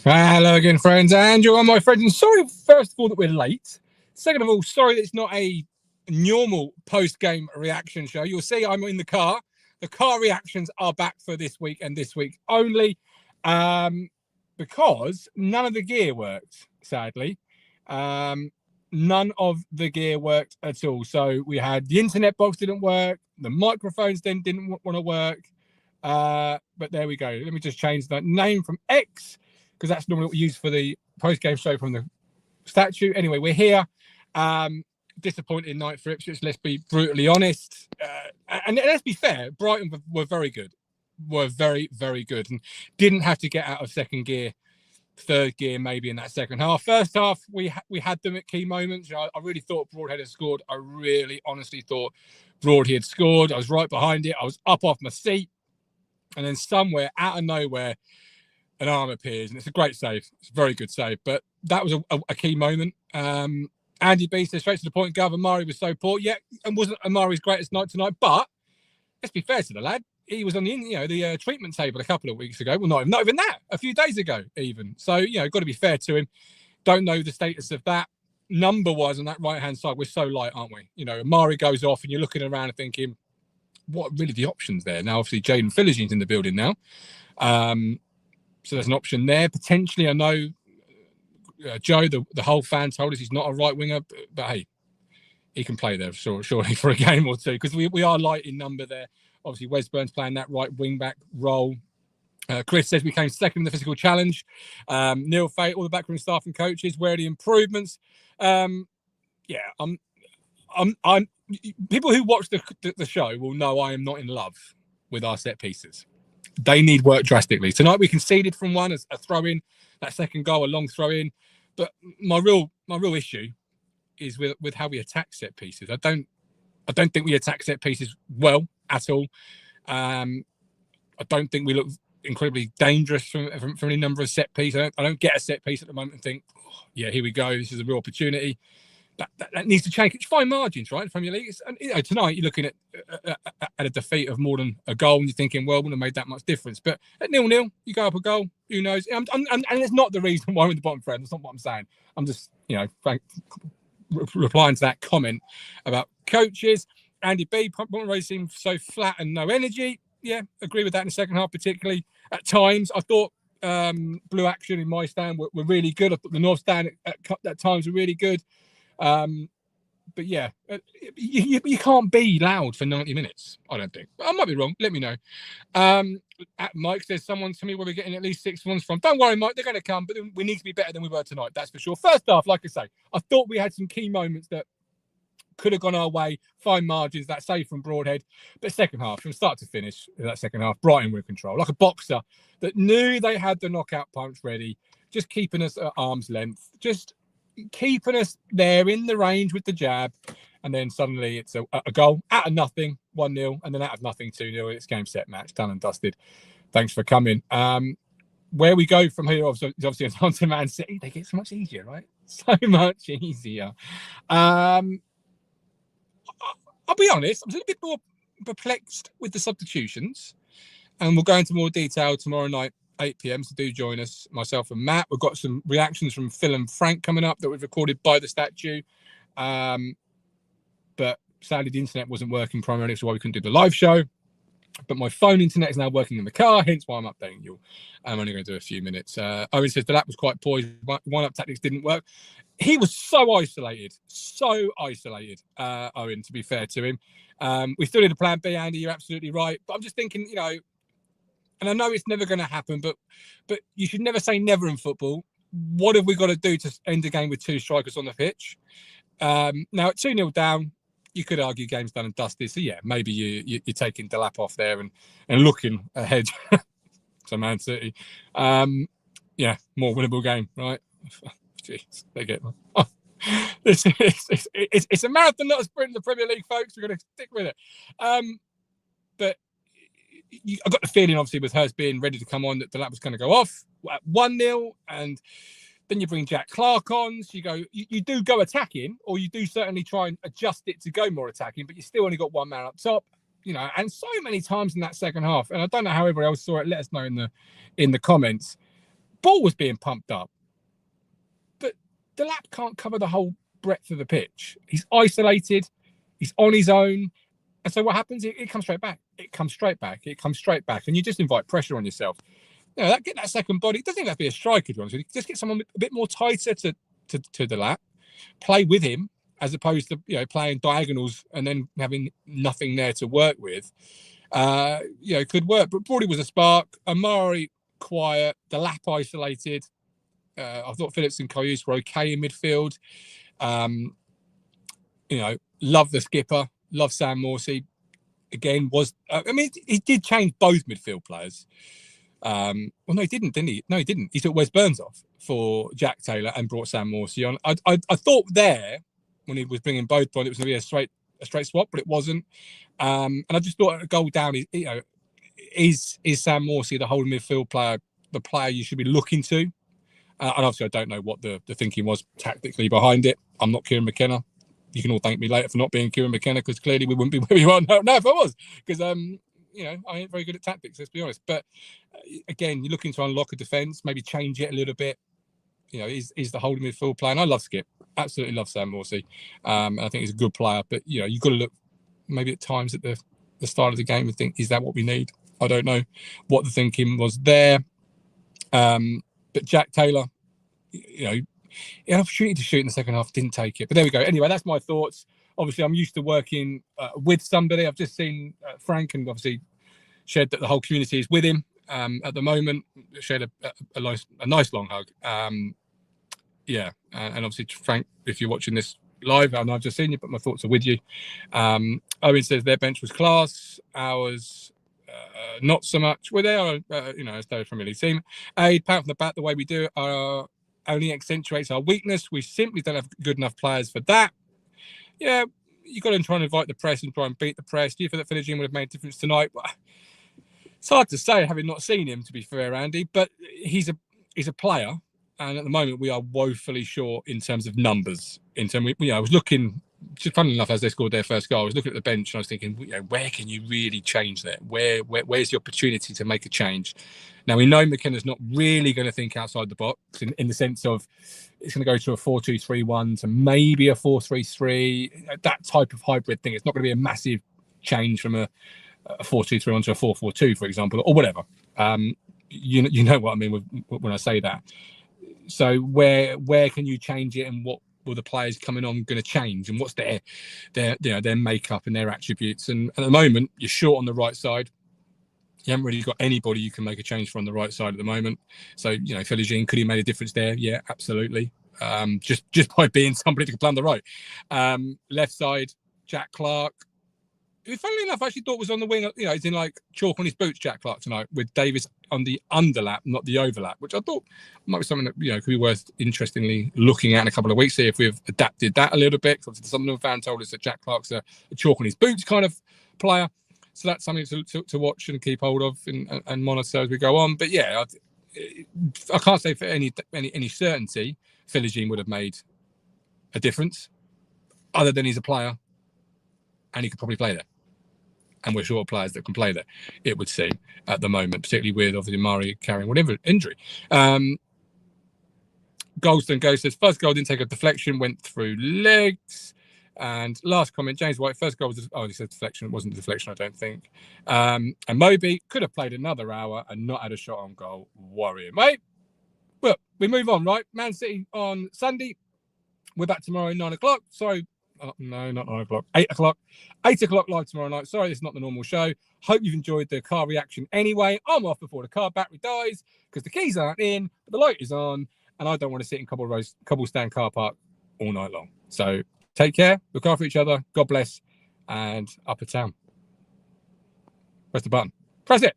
Hello again, friends, and you're on my friends. And sorry, first of all, that we're late. Second of all, sorry that it's not a normal post-game reaction show. You'll see I'm in the car. The car reactions are back for this week and this week only, because none of the gear worked, sadly. None of the gear worked at all. So we had the internet box didn't work. The microphones then didn't want to work. But there we go. Let me just change that name from X, because that's normally what we use for the post-game show from the statue. Anyway, we're here. Disappointing night for Ipswich, let's be brutally honest. And let's be fair, Brighton were very good. Were very, very good. And didn't have to get out of second gear, third gear maybe in that second half. First half, we had them at key moments. I really thought Broadhead had scored. I really, honestly thought Broadhead had scored. I was right behind it. I was up off my seat. And then somewhere, out of nowhere, an arm appears, and it's a great save. It's a very good save, but that was a key moment. Andy B said straight to the point, Gav, Amari was so poor. Yeah, and wasn't Amari's greatest night tonight, but let's be fair to the lad. He was on the treatment table a couple of weeks ago. Well, not even that, a few days ago even. So, got to be fair to him. Don't know the status of that. Number-wise on that right-hand side, we're so light, aren't we? Amari goes off and you're looking around and thinking, what are really the options there? Now, obviously, Jaden Philogene in the building now. So there's an option there. Potentially, I know Joe, the whole fan told us he's not a right winger, but hey, he can play there surely for a game or two, because we are light in number there. Obviously, Wes Burns playing that right wing back role. Chris says we came second in the physical challenge. Neil Fate, all the backroom staff and coaches, where are the improvements? I'm people who watch the show will know I am not in love with our set pieces. They need work drastically. Tonight we conceded from one as a throw-in, that second goal, a long throw-in. But my real issue is with how we attack set pieces. I don't think we attack set pieces well at all. I don't think we look incredibly dangerous from any number of set pieces. I don't get a set piece at the moment and think, oh, yeah, here we go. This is a real opportunity. That needs to change. It's fine margins, right? Premier League. And tonight you're looking at a defeat of more than a goal, and you're thinking, well, wouldn't have made that much difference. But at 0-0, you go up a goal. Who knows? And it's not the reason why we're in the bottom thread. That's not what I'm saying. I'm just, replying to that comment about coaches. Andy B. Pomeroy seemed so flat and no energy. Yeah, agree with that in the second half, particularly at times. I thought Blue Action in my stand were really good. I thought the North stand at times were really good. But yeah, you can't be loud for 90 minutes, I don't think. I might be wrong. Let me know. Mike says, someone to me where we're getting at least 6 ones from. Don't worry, Mike, they're going to come, but we need to be better than we were tonight, that's for sure. First half, like I say, I thought we had some key moments that could have gone our way, fine margins, that save from Broadhead. But second half, from start to finish, that second half, Brighton were in control, like a boxer that knew they had the knockout punch ready, just keeping us at arm's length, just keeping us there in the range with the jab, and then suddenly it's a goal out of nothing, 1-0, and then out of nothing, 2-0. It's game, set, match, done and dusted. Thanks for coming. Where we go from here, obviously on to Man City. They get so much easier, right? So much easier. I'll be honest, I'm a little bit more perplexed with the substitutions, and we'll go into more detail tomorrow night, 8 p.m. So do join us, myself and Matt. We've got some reactions from Phil and Frank coming up that we've recorded by the statue. But sadly, the internet wasn't working primarily, so why we couldn't do the live show. But my phone internet is now working in the car, hence why I'm updating you. I'm only going to do a few minutes. Owen says the lap was quite poor. One-up tactics didn't work. He was so isolated. Owen, to be fair to him. We still need a plan B, Andy. You're absolutely right. But I'm just thinking, and I know it's never going to happen, but you should never say never in football. What have we got to do to end the game with 2 strikers on the pitch? Now, at 2-0 down, you could argue game's done and dusted. So, yeah, maybe you're taking Delap off there and looking ahead to Man City. Yeah, more winnable game, right? Jeez, they get one. Oh, it's a marathon, not a sprint in the Premier League, folks. We're going to stick with it. But I got the feeling, obviously, with Hurst being ready to come on, that Delap was going to go off at 1-0, and then you bring Jack Clark on. So you do go attacking, or you do certainly try and adjust it to go more attacking, but you still only got one man up top, and so many times in that second half. And I don't know how everyone else saw it. Let us know in the comments. ball was being pumped up, but the lap can't cover the whole breadth of the pitch. He's isolated, he's on his own, and so what happens? It comes straight back. It comes straight back. It comes straight back, and you just invite pressure on yourself. Get that second body. It doesn't even have to be a striker, to be honest with you. Just get someone a bit more tighter to the lap, play with him, as opposed to playing diagonals and then having nothing there to work with. Could work. But Broady was a spark. Amari quiet. The lap isolated. I thought Phillips and Karius were okay in midfield. Love the skipper. Love Sam Morsey. Again, he did change both midfield players. Well, no, he didn't he? No, he didn't. He took Wes Burns off for Jack Taylor and brought Sam Morsey on. I thought there, when he was bringing both on, it was going to be a straight swap, but it wasn't. And I just thought a goal down is Sam Morsey the holding midfield player, the player you should be looking to? And obviously, I don't know what the thinking was tactically behind it. I'm not Kieran McKenna. You can all thank me later for not being Kieran McKenna, because clearly we wouldn't be where we are now if I was. Because I ain't very good at tactics, let's be honest. But again, you're looking to unlock a defence, maybe change it a little bit. Is the holding midfield player. And I love Skip. Absolutely love Sam Morsey. I think he's a good player. But, you've got to look maybe at times at the start of the game and think, is that what we need? I don't know what the thinking was there. But Jack Taylor, he had an opportunity to shoot in the second half, didn't take it. But there we go. Anyway, that's my thoughts. Obviously, I'm used to working with somebody. I've just seen Frank, and obviously shared that the whole community is with him at the moment. Shared a nice long hug. And obviously, Frank, if you're watching this live, and I've just seen you, but my thoughts are with you. Owen says their bench was class. Ours, not so much. We're there, as they're from a league team. A pat from the back, the way we do it only accentuates our weakness. We simply don't have good enough players for that. Yeah, you've got to try and invite the press and try and beat the press. Do you think that finishing would have made a difference tonight? Well, it's hard to say, having not seen him, to be fair, Andy. But he's a player, and at the moment we are woefully short in terms of numbers. I was looking, just funnily enough, as they scored their first goal, I was looking at the bench and I was thinking, where can you really change there? Where's the opportunity to make a change? Now, we know McKenna's not really going to think outside the box in the sense of it's going to go to a 4-2-3-1 to maybe a 4-3-3, that type of hybrid thing. It's not going to be a massive change from a 4-2-3-1 to a 4-4-2, for example, or whatever. You know what I mean when I say that. So where can you change it, and what will the players coming on going to change, and what's their makeup and their attributes? And at the moment, you're short on the right side. You haven't really got anybody you can make a change for on the right side at the moment. So, Philly Jean, could he have made a difference there? Yeah, absolutely. Just by being somebody that could play on the right. Left side, Jack Clark. Who, funnily enough, I actually thought was on the wing. He's in like chalk on his boots, Jack Clark, tonight, with Davis on the underlap, not the overlap, which I thought might be something that could be worth interestingly looking at in a couple of weeks. See if we've adapted that a little bit. Because the Sunderland fan told us that Jack Clark's a chalk on his boots kind of player. So that's something to watch and keep hold of and monitor as we go on. But yeah, I can't say for any certainty Philly Jean would have made a difference, other than he's a player and he could probably play there. And we're short of players that can play there, it would seem, at the moment, particularly with obviously Mari carrying whatever injury. Goldston Ghost says, first goal didn't take a deflection, went through legs. And last comment, James White, first goal was, he said deflection. It wasn't a deflection, I don't think. And Moby could have played another hour and not had a shot on goal. Worrying, mate. Well, we move on, right? Man City on Sunday. We're back tomorrow at 9 o'clock. Sorry. No, not 9 o'clock. 8 o'clock. 8 o'clock live tomorrow night. Sorry, this is not the normal show. Hope you've enjoyed the car reaction anyway. I'm off before the car battery dies because the keys aren't in, but the light is on, and I don't want to sit in cobblestone car park all night long. So take care, look after each other, God bless, and up a town. Press the button. Press it.